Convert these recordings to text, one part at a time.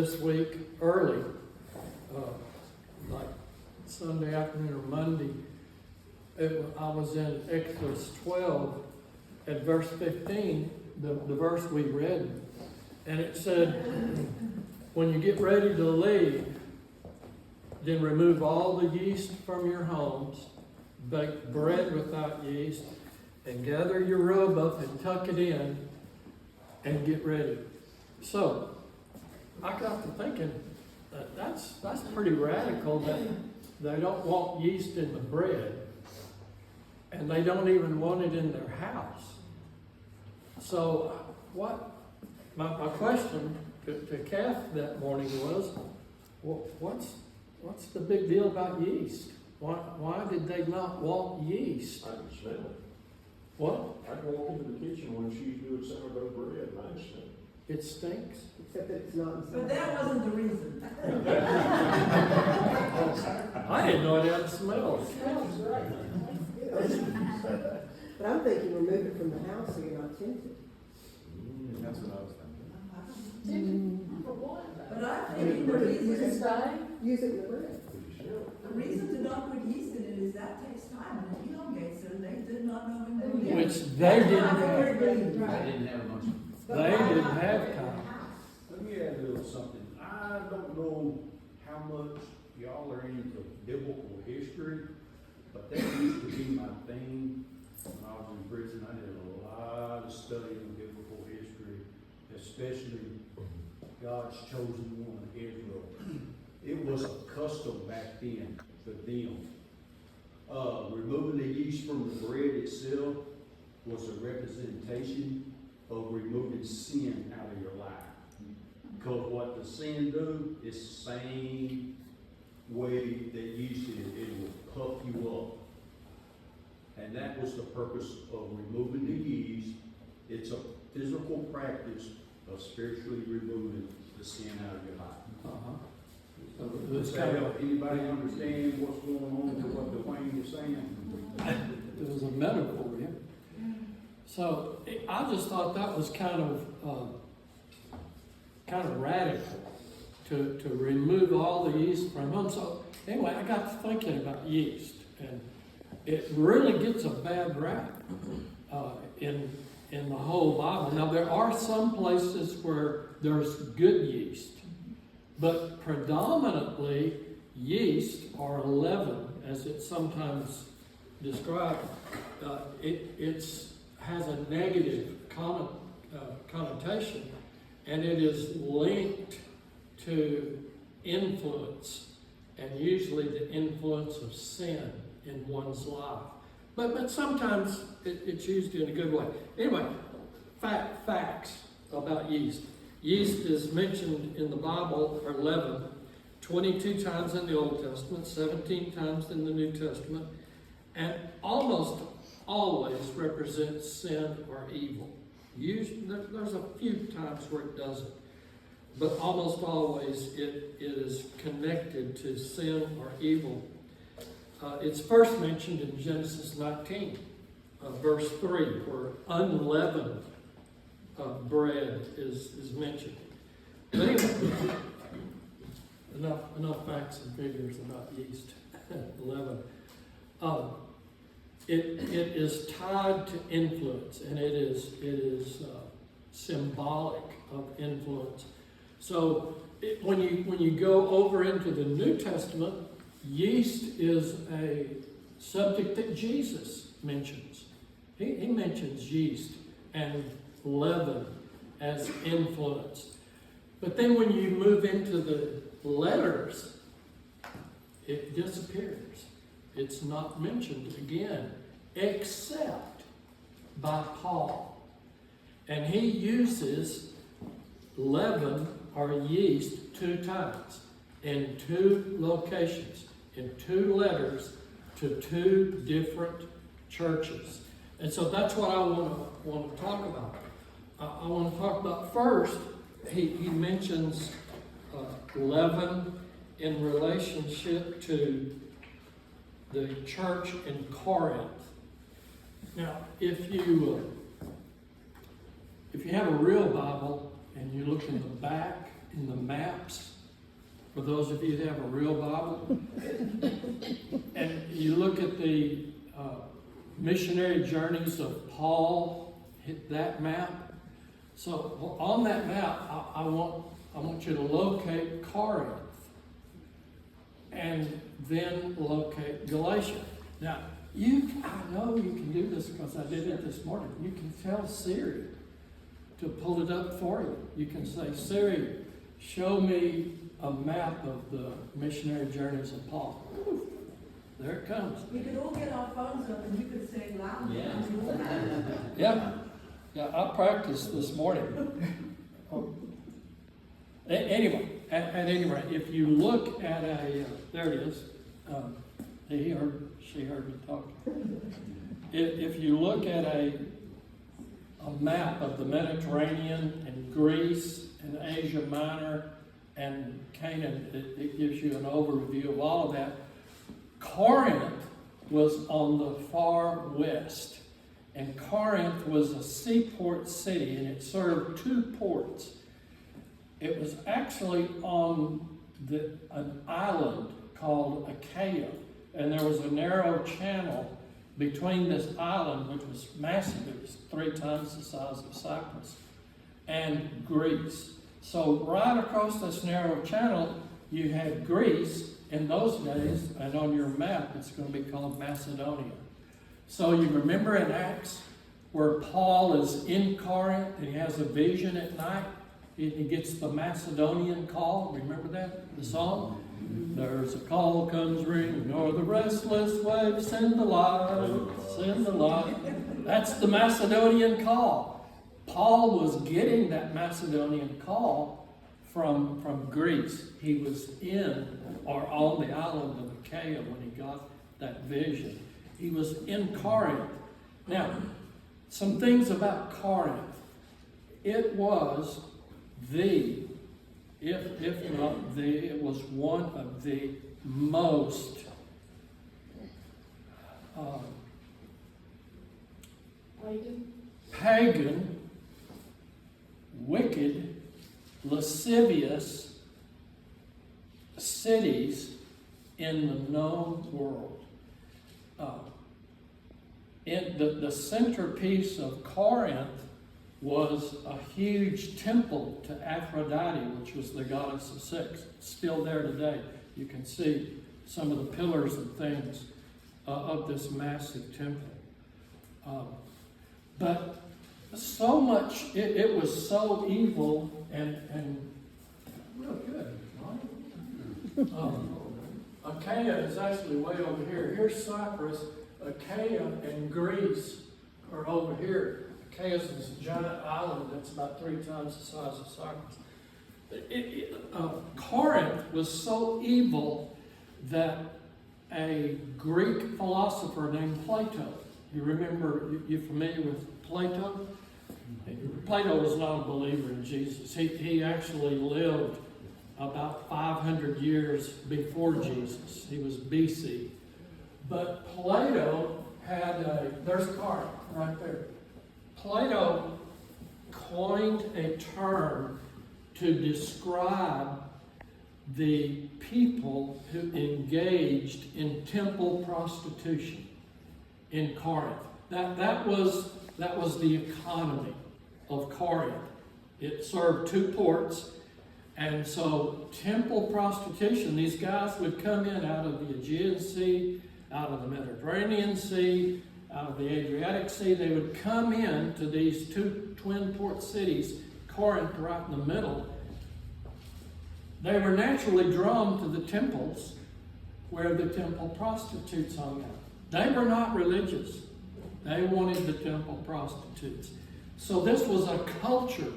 this week early, like Sunday afternoon or Monday. I was in Exodus 12 at verse 15, the verse we read, and it said, when you get ready to leave, then remove all the yeast from your homes, bake bread without yeast, and gather your robe up and tuck it in, and get ready. So, I got to thinking, that's pretty radical that they don't want yeast in the bread, and they don't even want it in their house. So, my question to Kath that morning was, what's the big deal about yeast? Why did they not want yeast? I can smell it. What? I can walk into the kitchen when she's doing sourdough bread and I can smell it. It stinks? Except that it's not. But that wasn't the reason. I didn't know it had smells. Smells right. But I'm thinking remove it from the house so you're not tempted. That's what I was thinking. For what? But I think the reason, Use it in the bread. the reason to not put yeast in it is that takes time and it elongates it, and they did not know when they were. Which they didn't That's have. what it really I tried. didn't have much. They didn't have time. Let me add a little something. I don't know how much y'all are into biblical history, but that used to be my thing when I was in prison. I did a lot of studying of biblical history, especially God's chosen one, Israel. It was a custom back then for them. Removing the yeast from the bread itself was a representation of removing sin out of your life. Because what the sin do is the same way that yeast is. It will puff you up. And that was the purpose of removing the yeast. It's a physical practice of spiritually removing the sin out of your life. Uh-huh. So it Does was that kind of, help anybody understand what's going on with what Dwayne is saying? it was a metaphor, yeah. So I just thought that was kind of radical to remove all the yeast from them. So anyway, I got to thinking about yeast, and it really gets a bad rap in the whole Bible. Now there are some places where there's good yeast, but predominantly yeast or leaven, as it's sometimes described, it has a negative connotation, and it is linked to influence, and usually the influence of sin in one's life. But sometimes it's used in a good way. Anyway, facts about yeast. Yeast is mentioned in the Bible, or leaven, 22 times in the Old Testament, 17 times in the New Testament, and almost always represents sin or evil. Usually, there's a few times where it doesn't, but almost always it is connected to sin or evil. It's first mentioned in Genesis 19, verse 3, where unleavened bread is mentioned. But anyway, enough facts and figures about yeast, leaven. It is tied to influence, and it is symbolic of influence. So when you go over into the New Testament, yeast is a subject that Jesus mentions. He mentions yeast and leaven as influence. But then when you move into the letters, it disappears. It's not mentioned again, except by Paul. And he uses leaven or yeast 2 times in 2 locations, in 2 letters to 2 different churches. And so that's what I want to talk about. I want to talk about first, he mentions leaven in relationship to the church in Corinth. Now, if you have a real Bible and you look in the back in the maps, for those of you that have a real Bible, and you look at the missionary journeys of Paul, hit that map. So on that map, I want you to locate Corinth and then locate Galatia. Now, I know you can do this because I did it this morning. You can tell Siri to pull it up for you. You can say, Siri, show me a map of the missionary journeys of Paul. There it comes. We could all get our phones up and you could say loud. Yeah, I practiced this morning. Anyway, at any rate, if you look at there it is. She heard me talking. If you look at a map of the Mediterranean and Greece and Asia Minor and Canaan, it gives you an overview of all of that. Corinth was on the far west, and Corinth was a seaport city, and it served two ports. It was actually on an island called Achaia, and there was a narrow channel between this island, which was massive. It was 3 times the size of Cyprus, and Greece. So right across this narrow channel, you had Greece in those days, and on your map, it's going to be called Macedonia. So you remember in Acts where Paul is in Corinth and he has a vision at night? He gets the Macedonian call. Remember that? The song? There's a call comes ringing o'er the restless waves. Send the light, send the light. That's the Macedonian call. Paul was getting that Macedonian call from Greece. He was in or on the island of Achaia when he got that vision. He was in Corinth. Now, some things about Corinth. It was if not the, it was one of the most pagan, wicked, lascivious cities in the known world. The centerpiece of Corinth was a huge temple to Aphrodite, which was the goddess of sex. It's still there today. You can see some of the pillars and things of this massive temple. But so much, it was so evil and real good, right? Achaia is actually way over here. Here's Cyprus. Achaia and Greece are over here. Achaia is this giant island that's about 3 times the size of Cyprus. Corinth was so evil that a Greek philosopher named Plato, you remember, you familiar with Plato? Plato was not a believer in Jesus. He actually lived about 500 years before Jesus. He was BC. But Plato had there's Corinth right there. Plato coined a term to describe the people who engaged in temple prostitution in Corinth. That was the economy of Corinth. It served 2 ports, and so temple prostitution, these guys would come in out of the Aegean Sea, out of the Mediterranean Sea, out of the Adriatic Sea. They would come in to these 2 twin port cities, Corinth right in the middle. They were naturally drawn to the temples where the temple prostitutes hung out. They were not religious. They wanted the temple prostitutes. So this was a culture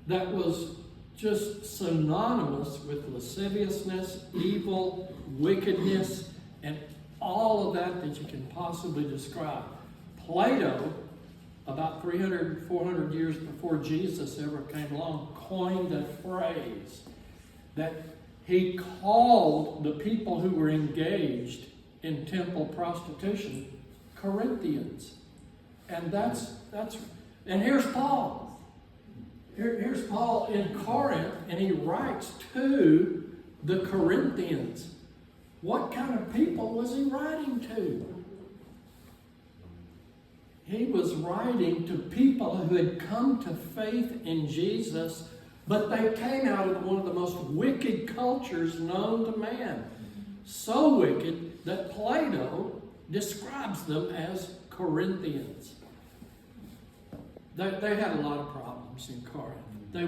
that was just synonymous with lasciviousness, evil, wickedness, and all of that you can possibly describe. Plato, about 300, 400 years before Jesus ever came along, coined a phrase that he called the people who were engaged in temple prostitution Corinthians. And and here's Paul. Here's Paul in Corinth, and he writes to the Corinthians. What kind of people was he writing to? He was writing to people who had come to faith in Jesus, but they came out of one of the most wicked cultures known to man. So wicked that Plato describes them as Corinthians. They had a lot of problems in Corinth. They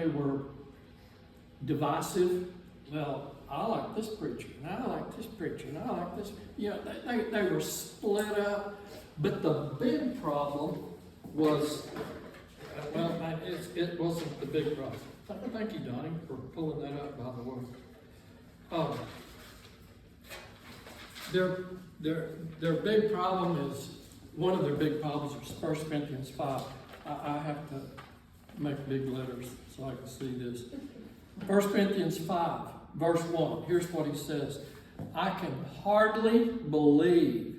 were divisive. Well, I like this preacher, and I like this preacher, and I like this. You know, they were split up. But the big problem was, well, it wasn't the big problem. Thank you, Donnie, for pulling that up, by the way. Their big problem is, one of their big problems is 1 Corinthians 5. I have to make big letters so I can see this. 1 Corinthians 5, verse 1. Here's what he says. I can hardly believe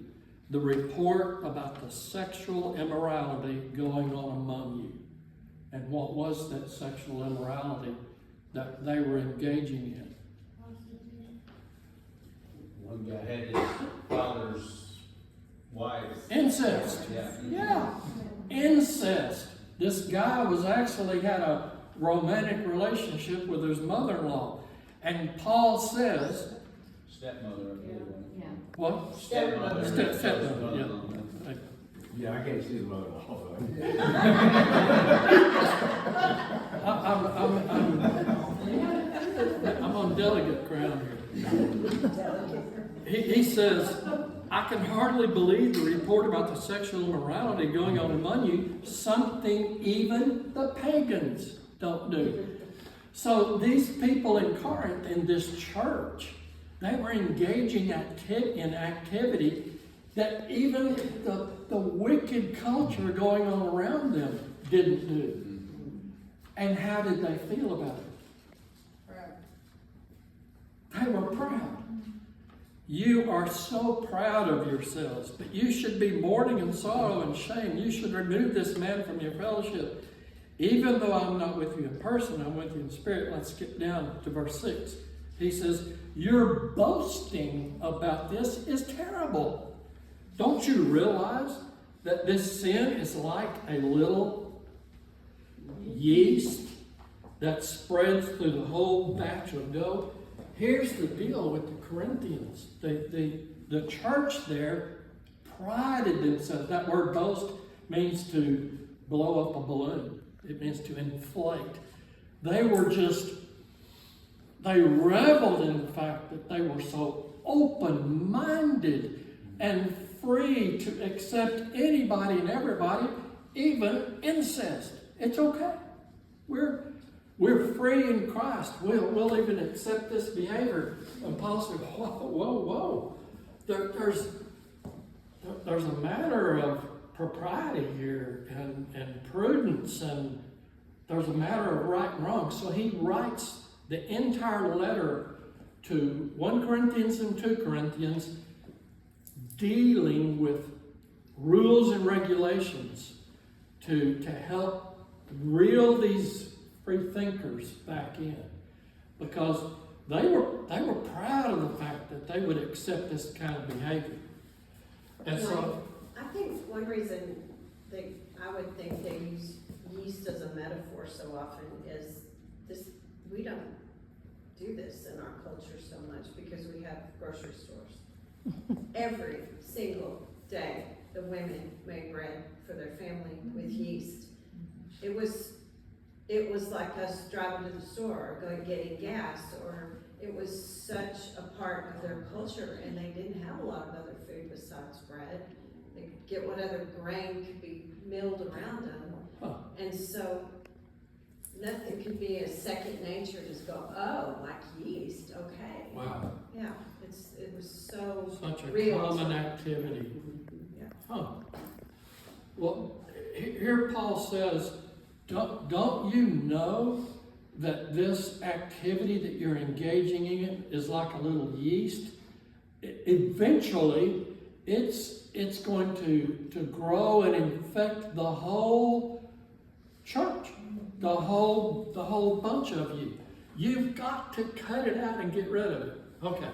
the report about the sexual immorality going on among you. And what was that sexual immorality that they were engaging in? One guy had his father's wife. Incest. Yeah. Incest. This guy was actually had a romantic relationship with his mother-in-law. And Paul says, Stepmother, I believe. Yeah. what? Stepmother. Stepmother, yeah. Yeah, I can't see his mother-in-law. I'm on delegate ground here. He says, I can hardly believe the report about the sexual immorality going on among you, something even the pagans don't do. So these people in Corinth, in this church, they were engaging in activity that even the wicked culture going on around them didn't do. And how did they feel about it? They were proud. You are so proud of yourselves, but you should be mourning in sorrow and shame. You should remove this man from your fellowship. Even though I'm not with you in person, I'm with you in spirit. Let's skip down to verse 6. He says, your boasting about this is terrible. Don't you realize that this sin is like a little yeast that spreads through the whole batch of dough? Here's the deal with the Corinthians. The church there prided themselves. That word boast means to blow up a balloon. It means to inflate. They reveled in the fact that they were so open-minded and free to accept anybody and everybody, even incest. It's okay. We're free in Christ. We'll even accept this behavior. And Paul said, whoa. There's a matter of propriety here and prudence, and there's a matter of right and wrong. So he writes the entire letter to 1 Corinthians and 2 Corinthians dealing with rules and regulations to help reel these free thinkers back in, because they were proud of the fact that they would accept this kind of behavior. And so I think one reason that I would think they use yeast as a metaphor so often is this: we don't do this in our culture so much because we have grocery stores. Every single day, the women made bread for their family with yeast. It was like us driving to the store or going getting gas, or it was such a part of their culture, and they didn't have a lot of other food besides bread. They could get what other grain could be milled around them. Huh. And so nothing could be a second nature, just go, oh, like yeast, okay. wow, Yeah, it was so such a real. common activity. Yeah. Huh. Well, here Paul says, don't you know that this activity that you're engaging in is like a little yeast? Eventually, it's going to grow and infect the whole church. The whole bunch of you. You've got to cut it out and get rid of it. Okay.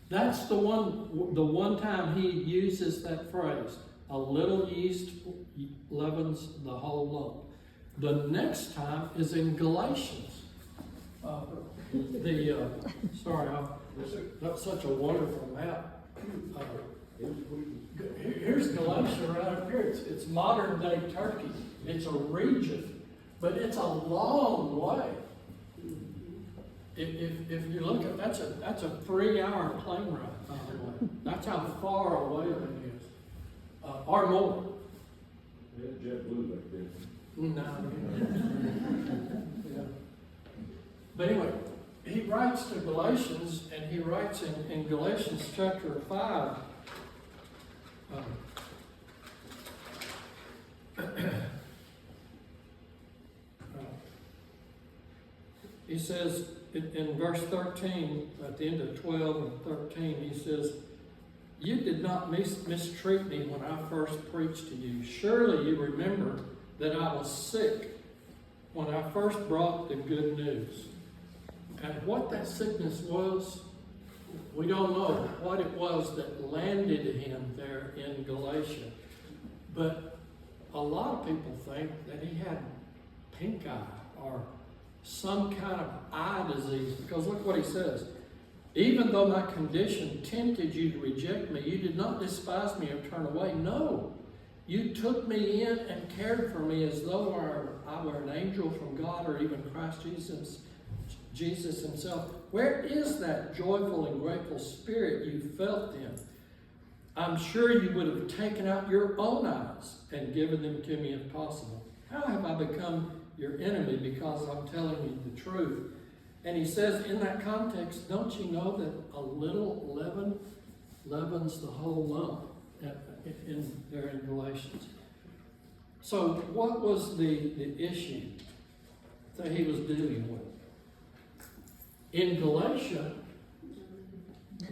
That's the one time he uses that phrase. A little yeast leavens the whole lump. The next time is in Galatians. That's such a wonderful map. Here's Galatia right up here. It's modern day Turkey. It's a region, but it's a long way. If you look at that's a 3-hour plane ride, by the way. That's how far away it is, or more. They had JetBlue back then. No. Yeah. But anyway, he writes to Galatians, and he writes in Galatians chapter 5. He says in verse 13, at the end of 12 and 13, he says, "You did not mistreat me when I first preached to you. Surely you remember that I was sick when I first brought the good news." And what that sickness was, we don't know what it was that landed him there in Galatia. But a lot of people think that he had pink eye or some kind of eye disease, because look what he says. "Even though my condition tempted you to reject me, you did not despise me or turn away. No, you took me in and cared for me as though I were an angel from God, or even Christ Jesus himself. Where is that joyful and grateful spirit you felt then? I'm sure you would have taken out your own eyes and given them to me if possible. How have I become your enemy because I'm telling you the truth?" And he says in that context, don't you know that a little leaven leavens the whole lump there in Galatians? So what was the issue that he was dealing with? In Galatia,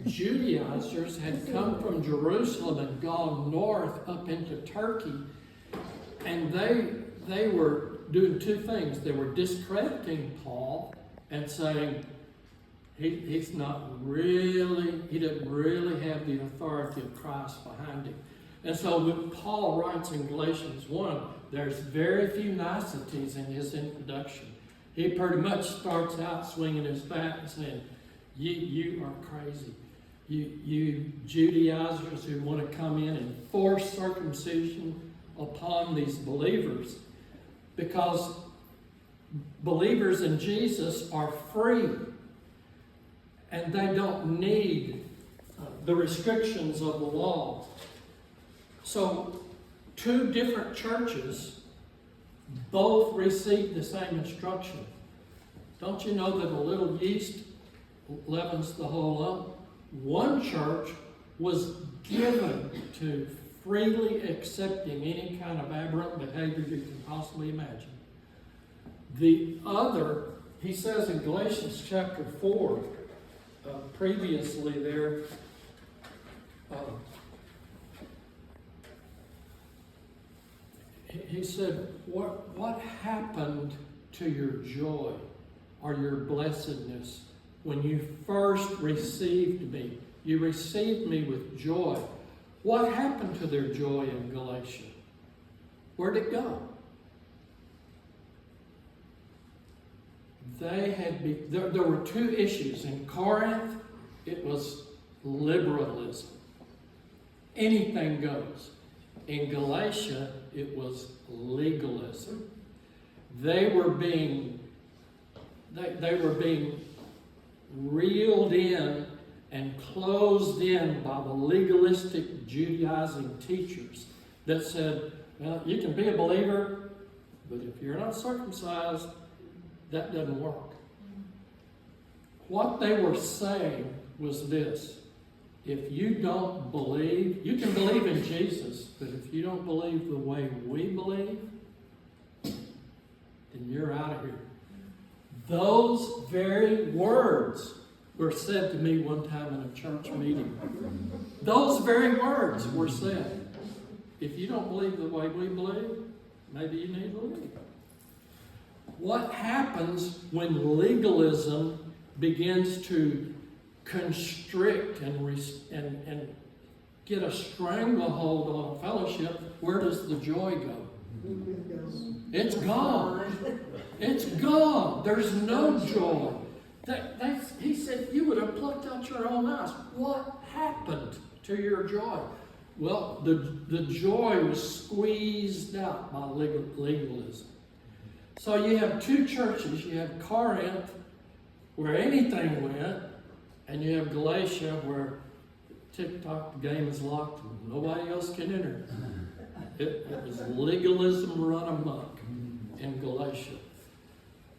Judaizers had come from Jerusalem and gone north up into Turkey, and they were doing two things. They were discrediting Paul and saying he doesn't really have the authority of Christ behind him. And so when Paul writes in Galatians 1, there's very few niceties in his introduction. He pretty much starts out swinging his bat and saying, you are crazy. You Judaizers who want to come in and force circumcision upon these believers, because believers in Jesus are free and they don't need the restrictions of the law. So, two different churches both received the same instruction. Don't you know that a little yeast leavens the whole lump? One church was given to freely accepting any kind of aberrant behavior you can possibly imagine. The other, he says in Galatians chapter 4, previously there, he said, what happened to your joy or your blessedness when you first received me? You received me with joy. What happened to their joy in Galatia? Where'd it go? There were two issues. In Corinth, it was liberalism. Anything goes. In Galatia, it was legalism. They were being reeled in and closed in by the legalistic Judaizing teachers that said, well, you can be a believer, but if you're not circumcised, that doesn't work. What they were saying was this: if you don't believe, you can believe in Jesus, but if you don't believe the way we believe, then you're out of here. Those very words were said to me one time in a church meeting. Those very words were said. If you don't believe the way we believe, maybe you need to leave. what happens when legalism begins to constrict and get a stranglehold on a fellowship? Where does the joy go? It's gone. It's gone. There's no joy. He said, you would have plucked out your own eyes. What happened to your joy? Well, the joy was squeezed out by legalism. So you have two churches. You have Corinth, where anything went, and you have Galatia, where TikTok, the game is locked, and nobody else can enter. It was legalism run amok in Galatia.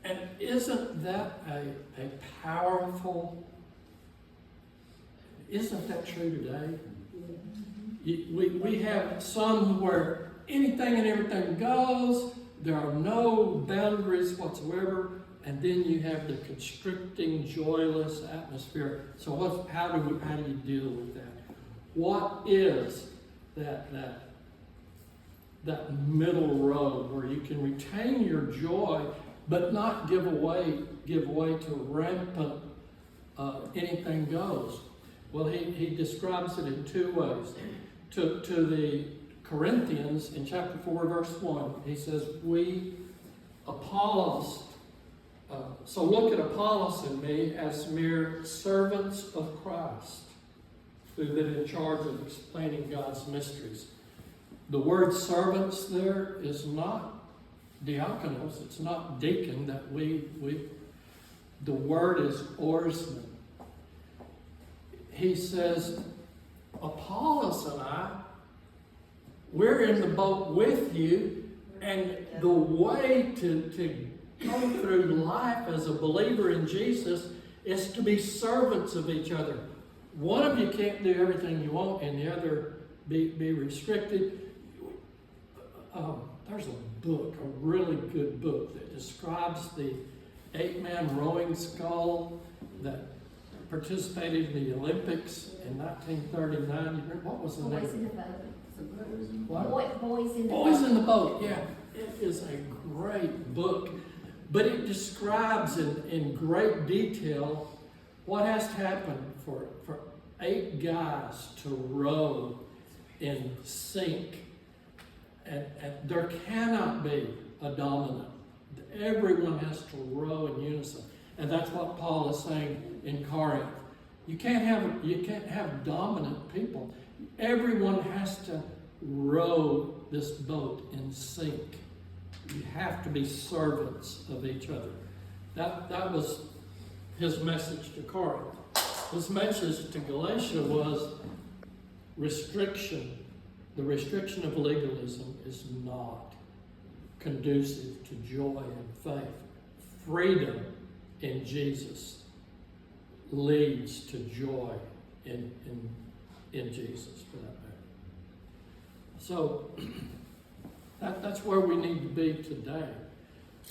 And isn't that a powerful, isn't that true today? We have some where anything and everything goes, there are no boundaries whatsoever, and then you have the constricting, joyless atmosphere. So how do you deal with that? What is that middle road where you can retain your joy but not give way to rampant anything goes? Well, he describes it in two ways. To the Corinthians in chapter 4, verse 1, he says, Apollos, so look at Apollos and me as mere servants of Christ, who've been in charge of explaining God's mysteries. The word servants there is not diakonos, it's not deacon, the word is oarsman. He says, Apollos and I, we're in the boat with you, and the way to go through life as a believer in Jesus is to be servants of each other. One of you can't do everything you want, and the other be restricted. There's a book, a really good book, that describes the 8-man rowing scull that participated in the Olympics in 1939. What was the name? Boys in the Boat. What? Boys in the Boys Boat. in the Boat, yeah. It is a great book, but it describes in great detail what has to happen for 8 guys to row in sync. And there cannot be a dominant. Everyone has to row in unison. And that's what Paul is saying in Corinth. You can't have dominant people. Everyone has to row this boat in sync. You have to be servants of each other. That was his message to Corinth. His message to Galatia was restriction. The restriction of legalism is not conducive to joy and faith. Freedom in Jesus leads to joy in Jesus, for that matter. So that's where we need to be today.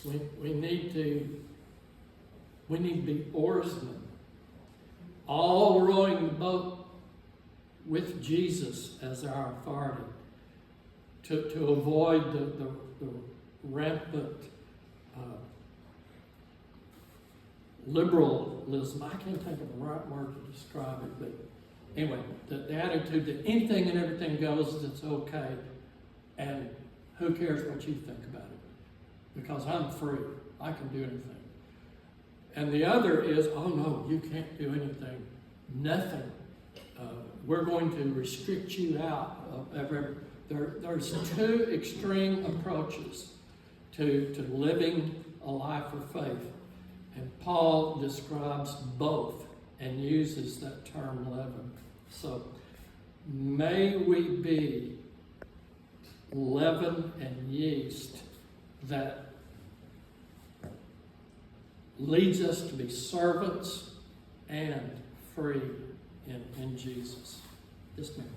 We need to be oarsmen, all rowing the boat with Jesus as our authority, to avoid the rampant liberalism. I can't think of the right word to describe it, but anyway, the attitude that anything and everything goes, it's okay, and who cares what you think about it? Because I'm free. I can do anything. And the other is, oh no, you can't do anything. Nothing. We're going to restrict you out of every. There's two extreme approaches to living a life of faith. And Paul describes both and uses that term leaven. So may we be leaven and yeast that leads us to be servants and free in Jesus. Yes, ma'am.